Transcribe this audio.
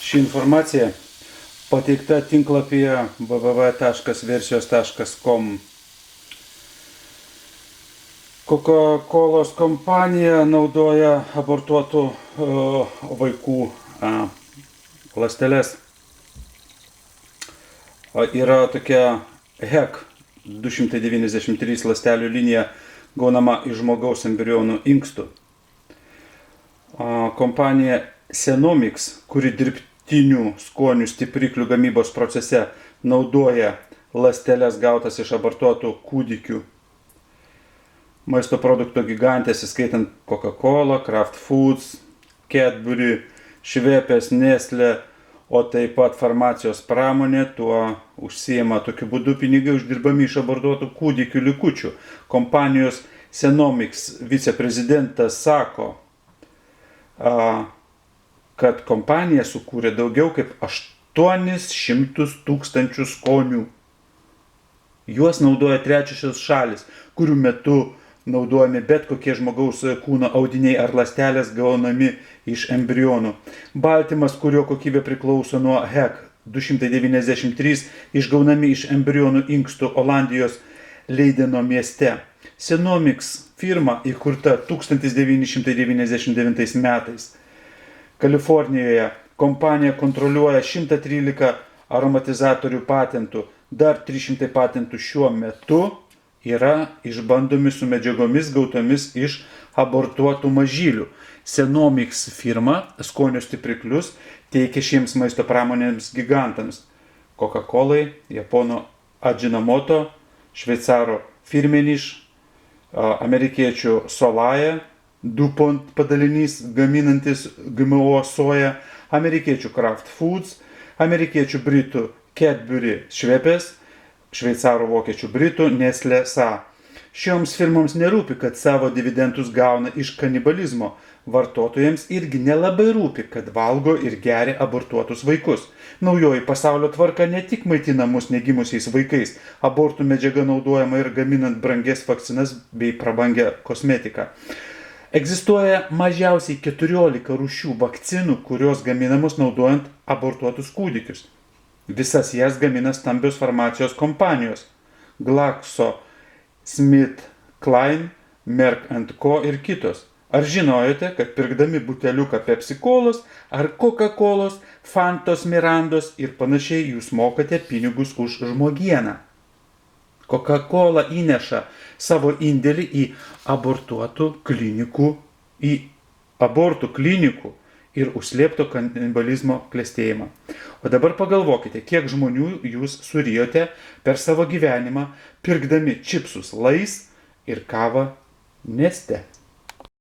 Ši informacija pateikta tinklapyje www.versijos.com. Coca-Colos kompanija naudoja abortuotų vaikų ląsteles. Yra tokia HEC 293 ląstelių linija gaunama iš žmogaus embrionų inkstų. Kompanija Senomics, kuri dirbtinių skonių stipriklių gamybos procese naudoja ląsteles gautas iš abortuotų kūdikių. Maisto produkto gigantės, įskaitant Coca-Cola, Kraft Foods, Cadbury, Schweppes, Nestle, o taip pat farmacijos pramonė tuo užsiima. Tokiu būdu pinigai uždirbami iš abortuotų kūdikių likučių. Kompanijos Senomics viceprezidentas sako, kad kompanija sukūrė daugiau kaip 800 tūkstančių skonių. Juos naudoja trečiosios šalis, kurių metu naudojami bet kokie žmogaus kūno audiniai ar ląstelės gaunami iš embrionų. Baltymas, kurio kokybė priklauso nuo HEC 293, išgaunami iš embrionų inkstų Olandijos Leideno mieste. Senomics firma įkurta 1999 metais. Kalifornijoje kompanija kontroliuoja 113 aromatizatorių patentų, dar 300 patentų šiuo metu yra išbandomi su medžiagomis gautomis iš abortuotų mažylių. Senomics firma skonio stipriklius teikia šiems maisto pramonėms gigantams: Coca-Colai, japono Ajinomoto, šveicaro Firmenich, amerikiečių Solaja, DuPont padalinys gaminantis GMO soją, amerikiečių Kraft Foods, amerikiečių britų Cadbury Schweppes, šveicarų vokiečių britų Nestle SA. Šioms firmoms nerūpi, kad savo dividendus gauna iš kanibalizmo. Vartotojams irgi nelabai rūpi, kad valgo ir geria abortuotus vaikus. Naujoji pasaulio tvarka ne tik maitina mus negimusiais vaikais, abortų medžiaga naudojama ir gaminant brangias vakcinas bei prabangią kosmetiką. Egzistuoja mažiausiai 14 rūšių vakcinų, kurios gaminamos naudojant abortuotus kūdikius. Visas jas gamina stambios farmacijos kompanijos GlaxoSmithKline, Merck & Co. ir kitos. Ar žinojote, kad pirkdami buteliuką Pepsi-Colos ar Coca-Colos, Fantos, Mirandos ir panašiai jūs mokate pinigus už žmogieną? Coca-Cola įneša savo indėlį į abortų klinikų ir užslėpto kanibalizmo klestėjimą. O dabar pagalvokite, kiek žmonių jūs surijote per savo gyvenimą, pirkdami čipsus Lay's ir kavą Neste.